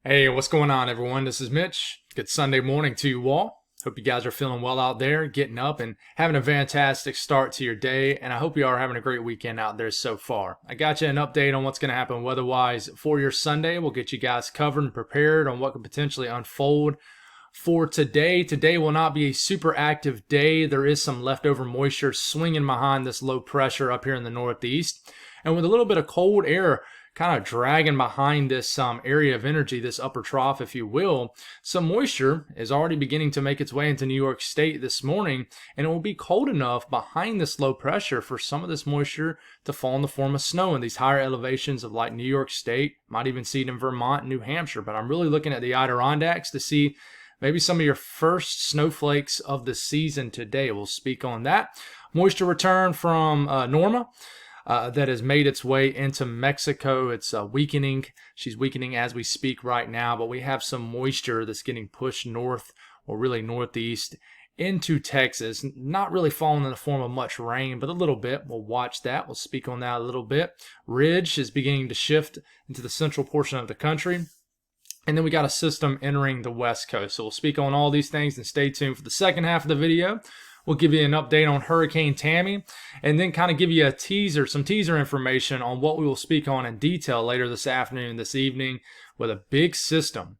Hey, what's going on, everyone? This is Mitch. Good Sunday morning to you all. Hope you guys are feeling well out there, getting up and having a fantastic start to your day. And I hope you are having a great weekend out there so far. I got you an update on what's going to happen weather-wise for your Sunday. We'll get you guys covered and prepared on what could potentially unfold for today. Today will not be a super active day. There is some leftover moisture swinging behind this low pressure up here in the northeast. And with a little bit of cold air kind of dragging behind this area of energy, this upper trough, if you will, some moisture is already beginning to make its way into New York State this morning, and it will be cold enough behind this low pressure for some of this moisture to fall in the form of snow in these higher elevations of like New York State. Might even see it in Vermont and New Hampshire, but I'm really looking at the Adirondacks to see maybe some of your first snowflakes of the season today. We'll speak on that. Moisture return from Norma. That has made its way into Mexico. It's weakening. She's weakening as we speak right now, but we have some moisture that's getting pushed north, or really northeast, into Texas. Not really falling in the form of much rain, but a little bit. We'll watch that. We'll speak on that a little bit. Ridge is beginning to shift into the central portion of the country. And then we got a system entering the west coast. So we'll speak on all these things, and stay tuned for the second half of the video. We'll give you an update on Hurricane Tammy, and then kind of give you a teaser, some teaser information on what we will speak on in detail later this afternoon, this evening, with a big system,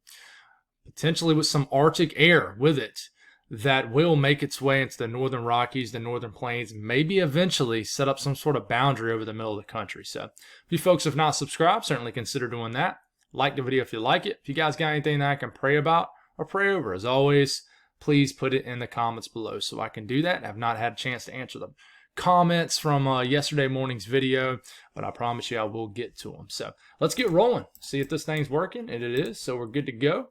potentially with some Arctic air with it, that will make its way into the northern Rockies, the northern plains, maybe eventually set up some sort of boundary over the middle of the country. So if you folks have not subscribed, certainly consider doing that. Like the video if you like it. If you guys got anything that I can pray about or pray over, as always, please put it in the comments below so I can do that. I've not had a chance to answer the comments from yesterday morning's video, but I promise you I will get to them. So let's get rolling. See if this thing's working, and it is, so we're good to go.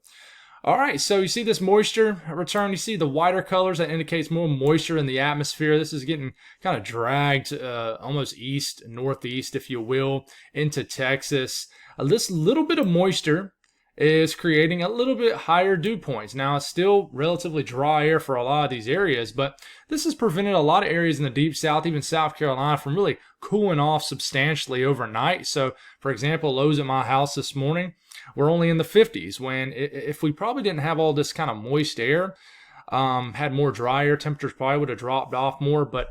All right, so you see this moisture return. You see the whiter colors. That indicates more moisture in the atmosphere. This is getting kind of dragged almost east, northeast, if you will, into Texas. This little bit of moisture is creating a little bit higher dew points. Now, it's still relatively dry air for a lot of these areas, but this has prevented a lot of areas in the deep south, even South Carolina, from really cooling off substantially overnight. So, for example, lows at my house this morning were only in the 50s, when if we probably didn't have all this kind of moist air, had more dry air, temperatures probably would have dropped off more. But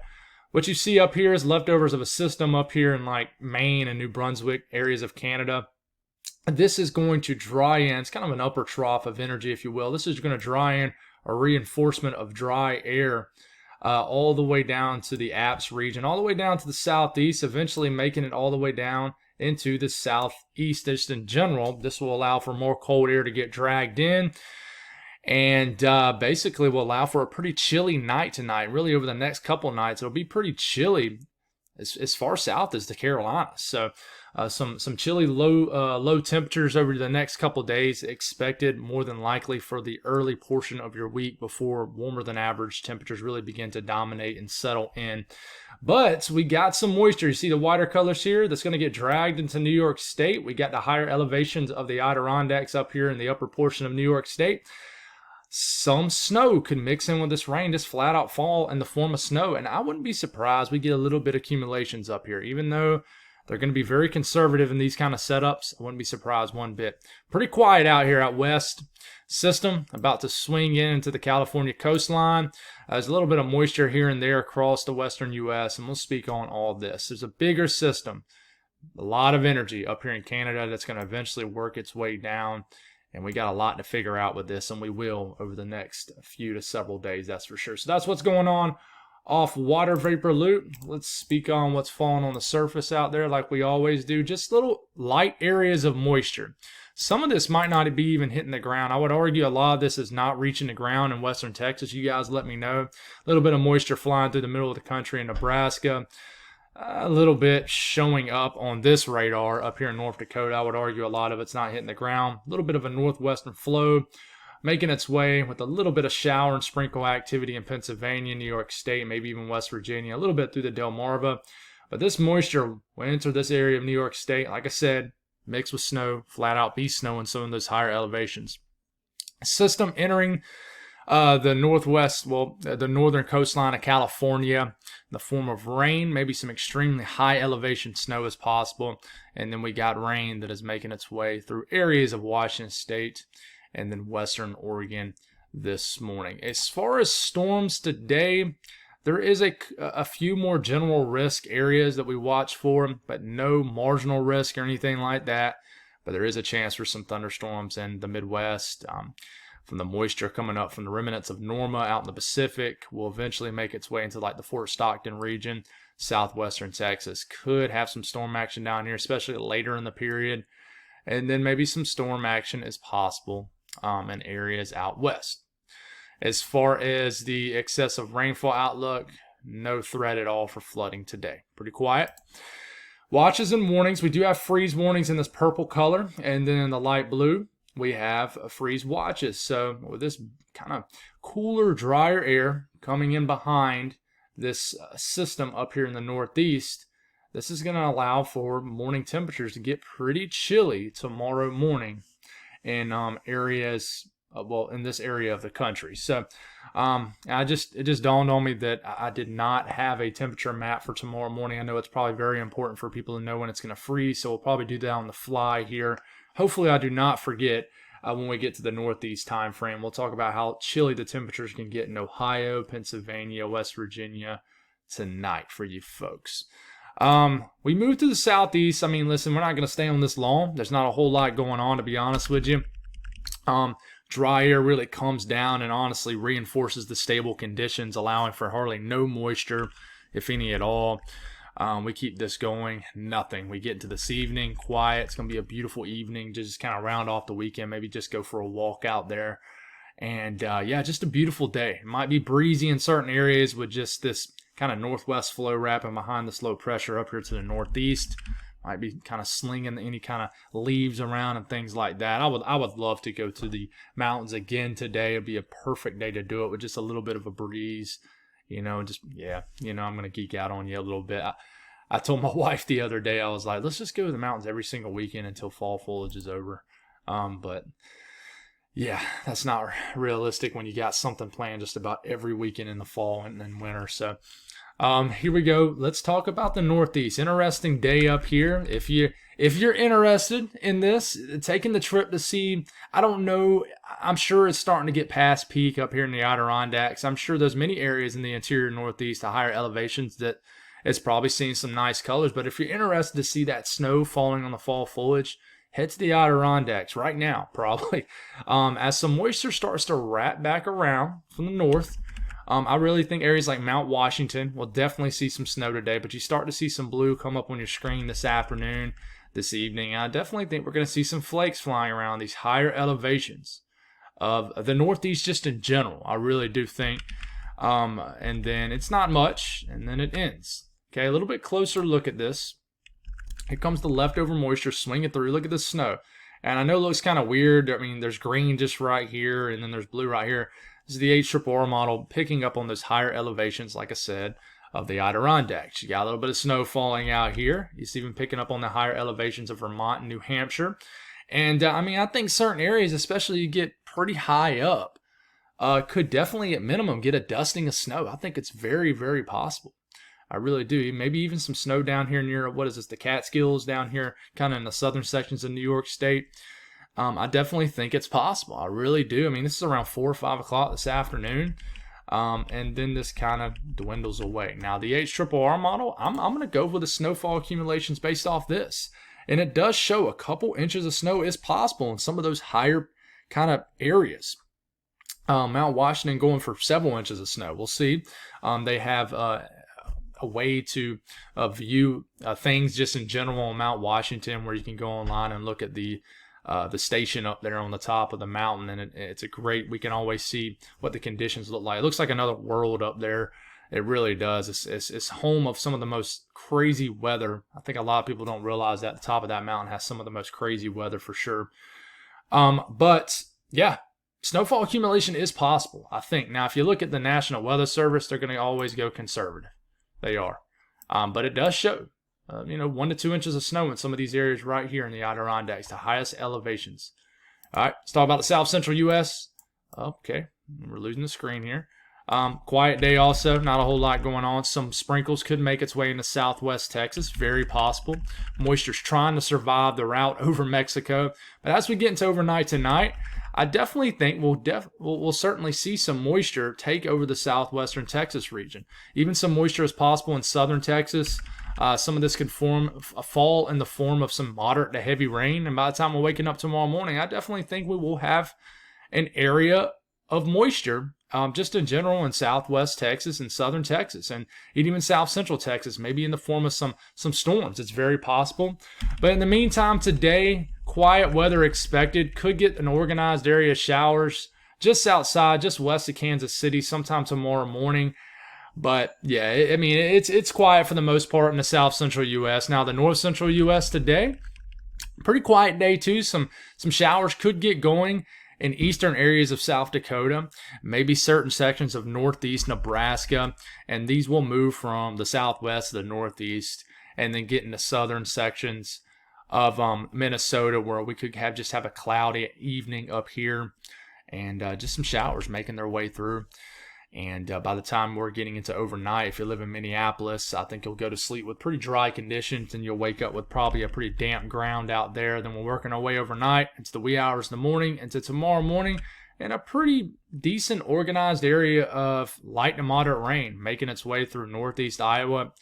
what you see up here is leftovers of a system up here in like Maine and New Brunswick, areas of Canada. This is going to dry in. It's kind of an upper trough of energy, if you will. This is going to dry in a reinforcement of dry air all the way down to the Alps region, all the way down to the southeast, eventually making it all the way down into the southeast. Just in general, this will allow for more cold air to get dragged in, and basically will allow for a pretty chilly night tonight. Really, over the next couple nights, it'll be pretty chilly as far south as the Carolinas. So some chilly low temperatures over the next couple days expected, more than likely for the early portion of your week, before warmer than average temperatures really begin to dominate and settle in. But we got some moisture. You see the whiter colors here that's going to get dragged into New York State. We got the higher elevations of the Adirondacks up here in the upper portion of New York State. Some snow could mix in with this rain, just flat out fall in the form of snow. And I wouldn't be surprised we get a little bit of accumulations up here, even though they're going to be very conservative in these kind of setups. I wouldn't be surprised one bit. Pretty quiet out here out west. System about to swing in into the California coastline. There's a little bit of moisture here and there across the western U.S., and we'll speak on all this. There's a bigger system, a lot of energy up here in Canada that's going to eventually work its way down. And we got a lot to figure out with this, and we will over the next few to several days, that's for sure. So that's what's going on off water vapor loop. Let's speak on what's falling on the surface out there like we always do. Just little light areas of moisture. Some of this might not be even hitting the ground. I would argue a lot of this is not reaching the ground in western Texas. You guys let me know. A little bit of moisture flying through the middle of the country in Nebraska. A little bit showing up on this radar up here in North Dakota. I would argue a lot of it's not hitting the ground. A little bit of a northwestern flow making its way with a little bit of shower and sprinkle activity in Pennsylvania, New York State, maybe even West Virginia, a little bit through the Delmarva. But this moisture went into this area of New York State, like I said, mixed with snow, flat out be snow in some of those higher elevations. System entering The northwest, well, the northern coastline of California in the form of rain, maybe some extremely high elevation snow is possible. And then we got rain that is making its way through areas of Washington State and then western Oregon this morning. As far as storms today, there is a few more general risk areas that we watch for, but no marginal risk or anything like that. But there is a chance for some thunderstorms in the Midwest. From the moisture coming up from the remnants of Norma out in the Pacific will eventually make its way into like the Fort Stockton region. Southwestern Texas could have some storm action down here, especially later in the period. And then maybe some storm action is possible in areas out west. As far as the excessive rainfall outlook, no threat at all for flooding today. Pretty quiet. Watches and warnings. We do have freeze warnings in this purple color, and then in the light blue, we have freeze watches. So with this kind of cooler, drier air coming in behind this system up here in the northeast, this is going to allow for morning temperatures to get pretty chilly tomorrow morning in areas, well, in this area of the country. So it just dawned on me that I did not have a temperature map for tomorrow morning. I know it's probably very important for people to know when it's going to freeze, so we'll probably do that on the fly here. Hopefully I do not forget when we get to the northeast time frame. We'll talk about how chilly the temperatures can get in Ohio, Pennsylvania, West Virginia tonight for you folks. We move to the southeast. I mean, listen, we're not going to stay on this long. There's not a whole lot going on, to be honest with you. Dry air really comes down and honestly reinforces the stable conditions, allowing for hardly no moisture, if any at all. We keep this going, nothing. We get into this evening, quiet. It's going to be a beautiful evening. Just kind of round off the weekend, maybe just go for a walk out there. And yeah, just a beautiful day. It might be breezy in certain areas with just this kind of northwest flow wrapping behind this low pressure up here to the northeast. Might be kind of slinging any kind of leaves around and things like that. I would love to go to the mountains again today. It'd be a perfect day to do it with just a little bit of a breeze. You know, just, yeah, you know, I'm going to geek out on you a little bit. I told my wife the other day, I was like, let's just go to the mountains every single weekend until fall foliage is over. But yeah, that's not realistic when you got something planned just about every weekend in the fall and then winter. So here we go. Let's talk about the Northeast. Interesting day up here. If you're interested in this, taking the trip to see, I don't know, I'm sure it's starting to get past peak up here in the Adirondacks. I'm sure there's many areas in the interior Northeast, the higher elevations, that it's probably seeing some nice colors. But if you're interested to see that snow falling on the fall foliage, head to the Adirondacks right now, probably. As some moisture starts to wrap back around from the north, I really think areas like Mount Washington will definitely see some snow today, but you start to see some blue come up on your screen this afternoon, this evening. I definitely think we're going to see some flakes flying around these higher elevations of the Northeast just in general. I really do think. And then it's not much, and then it ends. Okay, a little bit closer look at this. Here comes the leftover moisture swinging through. Look at the snow. And I know it looks kind of weird. I mean, there's green just right here, and then there's blue right here. This is the HRRR model picking up on those higher elevations, like I said, of the Adirondacks. You got a little bit of snow falling out here. It's even picking up on the higher elevations of Vermont and New Hampshire. And, I mean, I think certain areas, especially you get pretty high up, could definitely, at minimum, get a dusting of snow. I think it's very, very possible. I really do. Maybe even some snow down here near, what is this, the Catskills down here, kind of in the southern sections of New York State. I definitely think it's possible. I really do. I mean, this is around 4 or 5 o'clock this afternoon. And then this kind of dwindles away. Now, the HRRR model, I'm going to go with the snowfall accumulations based off this. And it does show a couple inches of snow is possible in some of those higher kind of areas. Mount Washington going for several inches of snow. We'll see. They have a way to view things just in general on Mount Washington, where you can go online and look at the station up there on the top of the mountain, and it's a great, we can always see what the conditions look like. It looks like another world up there. It really does. It's home of some of the most crazy weather. I think a lot of people don't realize that the top of that mountain has some of the most crazy weather for sure. But yeah, snowfall accumulation is possible, I think. Now, if you look at the National Weather Service, they're going to always go conservative. They are. But it does show, 1 to 2 inches of snow in some of these areas right here in the Adirondacks, the highest elevations. All right, let's talk about the south central U.S. Okay, We're losing the screen here. Quiet day also, not a whole lot going on. Some sprinkles could make its way into southwest Texas, very possible. Moisture's trying to survive the route over Mexico. But as we get into overnight tonight, I definitely think we'll certainly see some moisture take over the southwestern Texas region. Even some moisture is possible in southern Texas. Some of this could fall in the form of some moderate to heavy rain. And by the time we're waking up tomorrow morning, I definitely think we will have an area of moisture just in general in southwest Texas and southern Texas and even south central Texas, maybe in the form of some storms. It's very possible. But in the meantime, today, quiet weather expected. Could get an organized area of showers just outside, just west of Kansas City sometime tomorrow morning. But yeah, it's quiet for the most part in the south central U.S. Now the north central U.S. today, pretty quiet day too. Some showers could get going in eastern areas of South Dakota, maybe certain sections of northeast Nebraska, and these will move from the southwest to the northeast and then get into southern sections of Minnesota, where we could have a cloudy evening up here and just some showers making their way through. And by the time we're getting into overnight, if you live in Minneapolis, I think you'll go to sleep with pretty dry conditions and you'll wake up with probably a pretty damp ground out there. Then we're working our way overnight into the wee hours in the morning, into tomorrow morning, and a pretty decent organized area of light to moderate rain making its way through northeast Iowa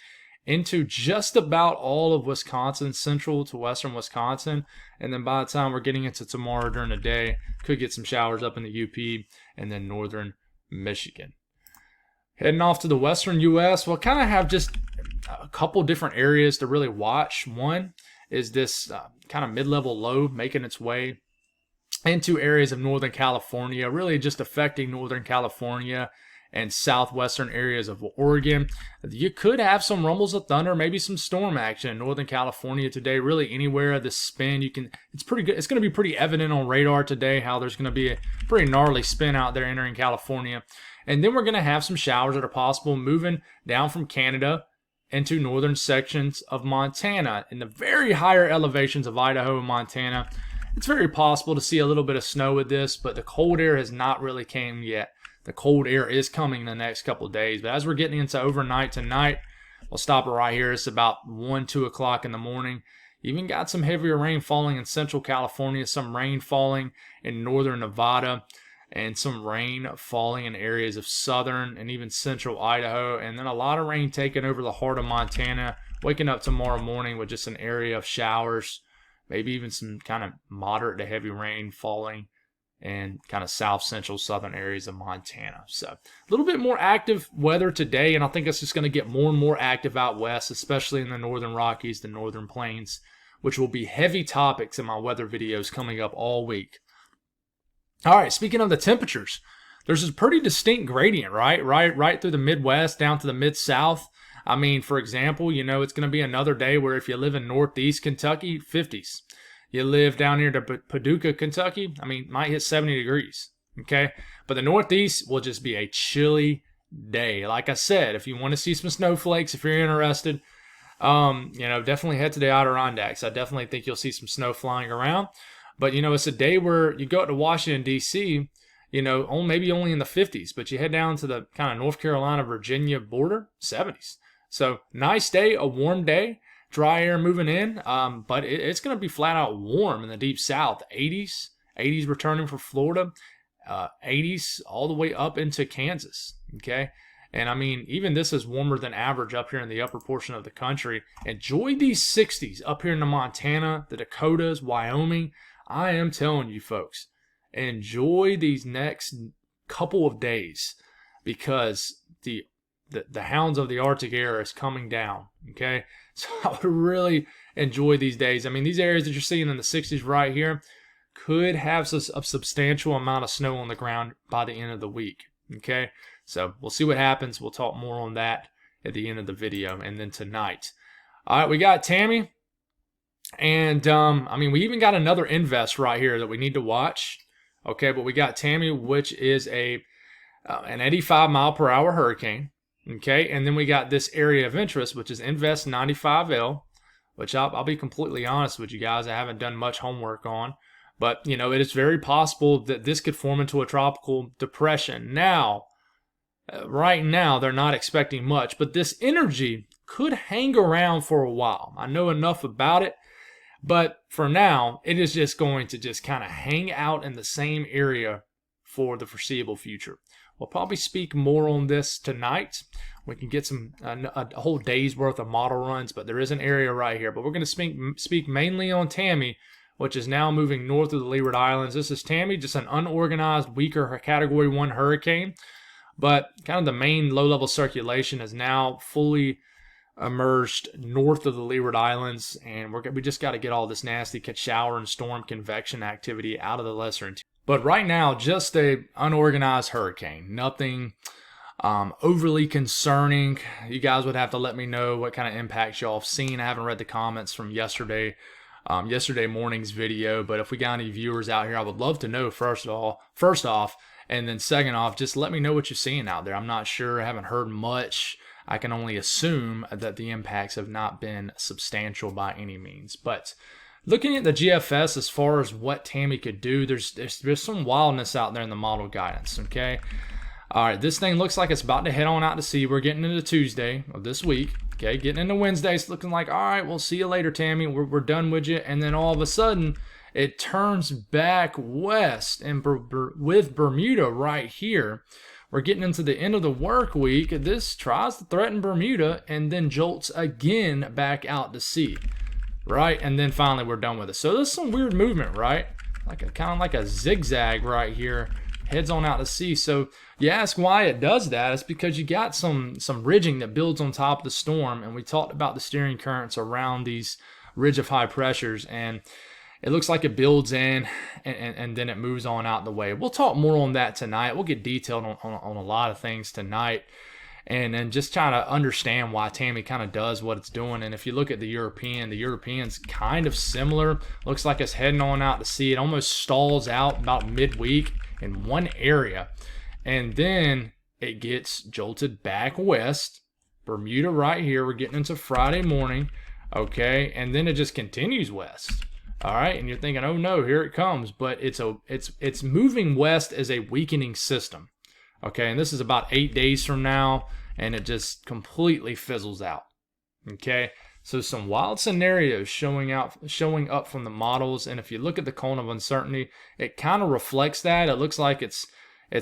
into just about all of Wisconsin, central to western Wisconsin. And then by the time we're getting into tomorrow during the day, could get some showers up in the UP and then northern Michigan. Heading off to the western U.S., we'll kind of have just a couple different areas to really watch. One is this kind of mid-level low making its way into areas of northern California, really just affecting northern California and southwestern areas of Oregon. You could have some rumbles of thunder, maybe some storm action in northern California today. Really anywhere this spin, it's pretty good. It's going to be pretty evident on radar today how there's going to be a pretty gnarly spin out there entering California. And then we're going to have some showers that are possible moving down from Canada into northern sections of Montana. In the very higher elevations of Idaho and Montana, it's very possible to see a little bit of snow with this, but the cold air has not really came yet. The cold air is coming in the next couple of days. But as we're getting into overnight tonight, we'll stop it right here. It's about 1, 2 o'clock in the morning. Even got some heavier rain falling in central California, some rain falling in northern Nevada, and some rain falling in areas of southern and even central Idaho. And then a lot of rain taking over the heart of Montana, waking up tomorrow morning with just an area of showers, maybe even some kind of moderate to heavy rain falling and kind of south central southern areas of Montana. So a little bit more active weather today, and I think it's just going to get more and more active out west, especially in the northern Rockies, the northern plains, which will be heavy topics in my weather videos coming up all week. All right, speaking of the temperatures, there's a pretty distinct gradient, right through the Midwest down to the Mid-South. I mean, for example, it's going to be another day where if you live in northeast Kentucky, 50s. You live down near to Paducah, Kentucky, might hit 70 degrees, okay? But the Northeast will just be a chilly day. Like I said, if you want to see some snowflakes, if you're interested, definitely head to the Adirondacks. I definitely think you'll see some snow flying around. But, it's a day where you go up to Washington, D.C., maybe only in the 50s, but you head down to the kind of North Carolina, Virginia border, 70s. So nice day, a warm day. Dry air moving in, but it's going to be flat out warm in the deep south. 80s returning for Florida, 80s all the way up into Kansas, okay? And even this is warmer than average up here in the upper portion of the country. Enjoy these 60s up here in the Montana, the Dakotas, Wyoming. I am telling you folks, enjoy these next couple of days because the hounds of the Arctic air is coming down, okay? So I would really enjoy these days. These areas that you're seeing in the 60s right here could have a substantial amount of snow on the ground by the end of the week, okay? So we'll see what happens. We'll talk more on that at the end of the video and then tonight. All right, we got Tammy. And, we even got another invest right here that we need to watch, okay? But we got Tammy, which is an 85-mile-per-hour hurricane. Okay, and then we got this area of interest, which is Invest 95L, which I'll be completely honest with you guys, I haven't done much homework on. But, you know, it is very possible that this could form into a tropical depression. Now, right now, they're not expecting much, but this energy could hang around for a while. I know enough about it, but for now, it is just going to just kind of hang out in the same area for the foreseeable future. We'll probably speak more on this tonight. We can get a whole day's worth of model runs, but there is an area right here. But we're going to speak mainly on Tammy, which is now moving north of the Leeward Islands. This is Tammy, just an unorganized, weaker Category 1 hurricane. But kind of the main low-level circulation is now fully emerged north of the Leeward Islands, and we just got to get all this nasty shower and storm convection activity out of the lesser interior. But right now, just a unorganized hurricane. Nothing overly concerning. You guys would have to let me know what kind of impacts y'all have seen. I haven't read the comments from yesterday morning's video, but if we got any viewers out here, I would love to know first off, and then second off, just let me know what you're seeing out there. I'm not sure. I haven't heard much. I can only assume that the impacts have not been substantial by any means. But looking at the GFS as far as what Tammy could do, there's some wildness out there in the model guidance, okay? All right, this thing looks like it's about to head on out to sea. We're getting into Tuesday of this week, okay? Getting into Wednesday, it's looking like, all right, we'll see you later, Tammy. We're done with you. And then all of a sudden, it turns back west, and with Bermuda right here, we're getting into the end of the work week. This tries to threaten Bermuda and then jolts again back out to sea, right? And then finally we're done with it. So there's some weird movement, right? Kind of like a zigzag right here, heads on out to sea. So you ask why it does that. It's because you got some ridging that builds on top of the storm, and we talked about the steering currents around these ridge of high pressures, and it looks like it builds in and then it moves on out the way. We'll talk more on that tonight. We'll get detailed on a lot of things tonight, and then just try to understand why Tammy kind of does what it's doing. And if you look at the European's kind of similar. Looks like it's heading on out to sea. It almost stalls out about midweek in one area, and then it gets jolted back west. Bermuda right here. We're getting into Friday morning, okay, and then it just continues west. All right, and you're thinking, oh no, here it comes, but it's moving west as a weakening system, okay, and this is about 8 days from now, and it just completely fizzles out, okay. So some wild scenarios showing up from the models, and if you look at the cone of uncertainty, it kind of reflects that. It looks like it's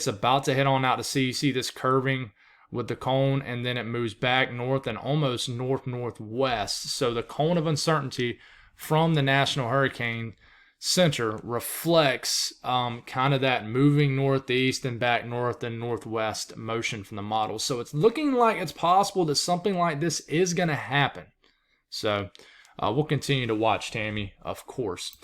about to head on out to sea. You see this curving with the cone, and then it moves back north and almost northwest. So the cone of uncertainty from the National Hurricane Center reflects kind of that moving northeast and back north and northwest motion from the model. So it's looking like it's possible that something like this is going to happen. So we'll continue to watch, Tammy, of course.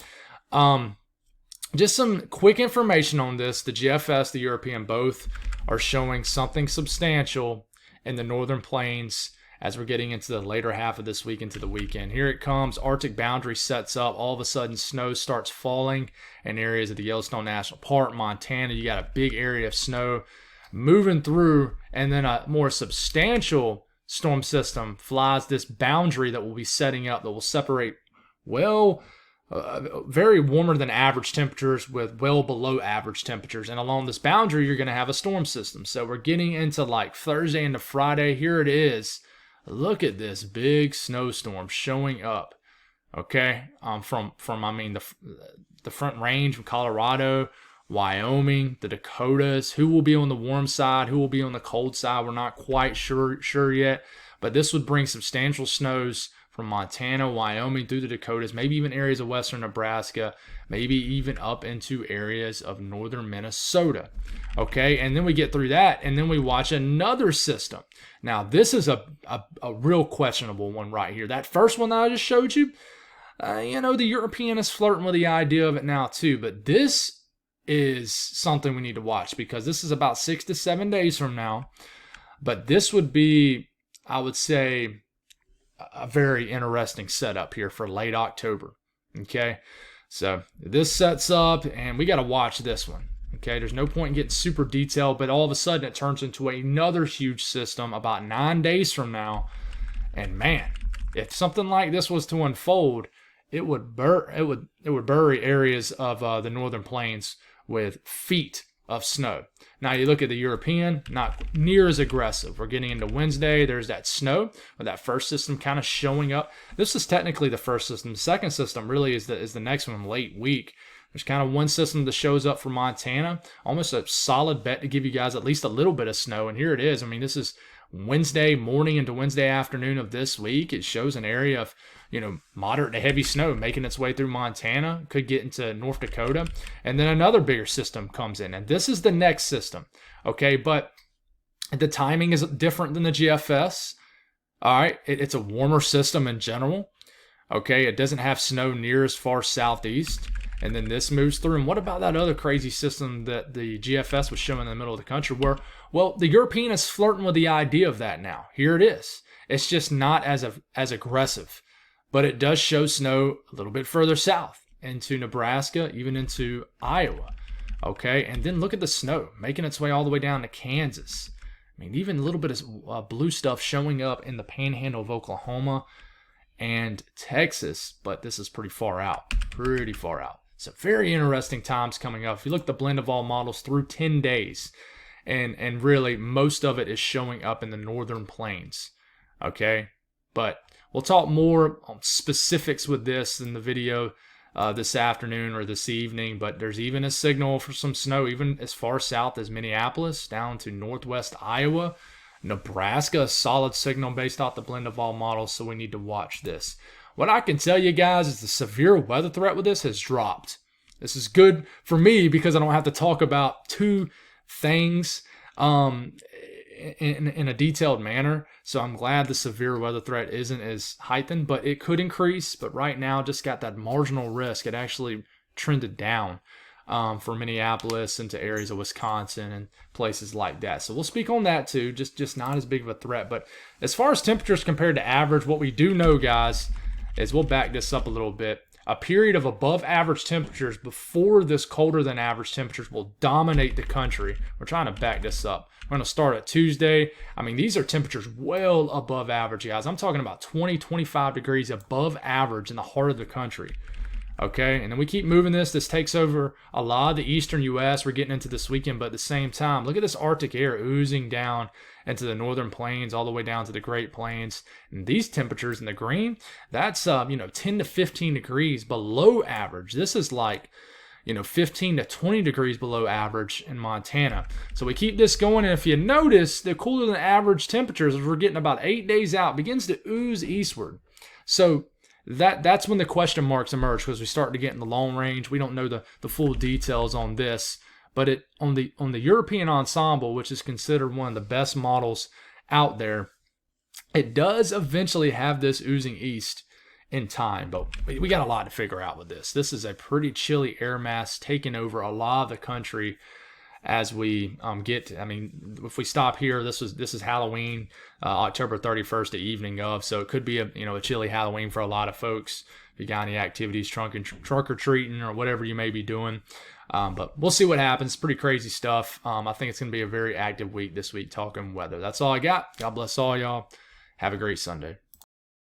Just some quick information on this. The GFS, the European, both are showing something substantial in the northern plains as we're getting into the later half of this week into the weekend. Here it comes. Arctic boundary sets up. All of a sudden, snow starts falling in areas of the Yellowstone National Park, Montana. You got a big area of snow moving through, and then a more substantial storm system flies this boundary that we'll be setting up that will separate, very warmer than average temperatures with well below average temperatures. And along this boundary, you're going to have a storm system. So we're getting into like Thursday into Friday. Here it is. Look at this big snowstorm showing up, okay, from the Front Range from Colorado, Wyoming, the Dakotas. Who will be on the warm side? Who will be on the cold side? We're not quite sure yet, but this would bring substantial snows from Montana, Wyoming, through the Dakotas, maybe even areas of western Nebraska, maybe even up into areas of northern Minnesota. Okay, and then we get through that, and then we watch another system. Now, this is a real questionable one right here. That first one that I just showed you, the European is flirting with the idea of it now too, but this is something we need to watch because this is about 6 to 7 days from now. But this would be, I would say, a very interesting setup here for late October. Okay, so this sets up, and we got to watch this one. Okay, there's no point in getting super detailed, but all of a sudden it turns into another huge system about 9 days from now. And man, if something like this was to unfold, it would bury areas of the northern plains with feet of snow. Now you look at the European, not near as aggressive. We're getting into Wednesday. There's that snow with that first system kind of showing up. This is technically the first system. The second system really is the next one, late week. There's kind of one system that shows up for Montana, almost a solid bet to give you guys at least a little bit of snow. And here it is. I mean, this is Wednesday morning into Wednesday afternoon of this week. It shows an area of, moderate to heavy snow making its way through Montana, could get into North Dakota. And then another bigger system comes in. And this is the next system. Okay, but the timing is different than the GFS. All right, it's a warmer system in general. Okay, it doesn't have snow near as far southeast. And then this moves through. And what about that other crazy system that the GFS was showing in the middle of the country where, well, the European is flirting with the idea of that now. Here it is. It's just not as aggressive. But it does show snow a little bit further south into Nebraska, even into Iowa. Okay, and then look at the snow making its way all the way down to Kansas. I mean, even a little bit of blue stuff showing up in the panhandle of Oklahoma and Texas. But this is pretty far out. So very interesting times coming up. If you look at the blend of all models through 10 days, and really most of it is showing up in the northern plains. Okay, but we'll talk more on specifics with this in the video this afternoon or this evening. But there's even a signal for some snow, even as far south as Minneapolis, down to northwest Iowa. Nebraska, a solid signal based off the blend of all models, so we need to watch this. What I can tell you guys is the severe weather threat with this has dropped. This is good for me because I don't have to talk about two things in a detailed manner. So I'm glad the severe weather threat isn't as heightened, but it could increase. But right now, just got that marginal risk. It actually trended down for Minneapolis into areas of Wisconsin and places like that. So we'll speak on that too, just not as big of a threat. But as far as temperatures compared to average, what we do know, guys, is we'll back this up a little bit. A period of above average temperatures before this colder than average temperatures will dominate the country. We're trying to back this up. We're going to start at Tuesday. I mean, these are temperatures well above average, guys. I'm talking about 20, 25 degrees above average in the heart of the country. Okay, and then we keep moving this. This takes over a lot of the eastern U.S. We're getting into this weekend, but at the same time, look at this Arctic air oozing down into the northern plains, all the way down to the Great Plains. And these temperatures in the green, that's 10 to 15 degrees below average. This is like 15 to 20 degrees below average in Montana. So we keep this going, and if you notice, the cooler than average temperatures, as we're getting about 8 days out, begins to ooze eastward. So that's when the question marks emerge, because we start to get in the long range. We don't know the full details on this, but on the European ensemble, which is considered one of the best models out there, it does eventually have this oozing east in time. But we got a lot to figure out with this. This is a pretty chilly air mass taking over a lot of the country as we if we stop here, this is Halloween, October 31st, the evening of, so it could be a chilly Halloween for a lot of folks. If you got any activities, trunk or treating, or whatever you may be doing, but we'll see what happens. Pretty crazy stuff. I think it's going to be a very active week this week talking weather. That's all I got. God bless all y'all. Have a great Sunday.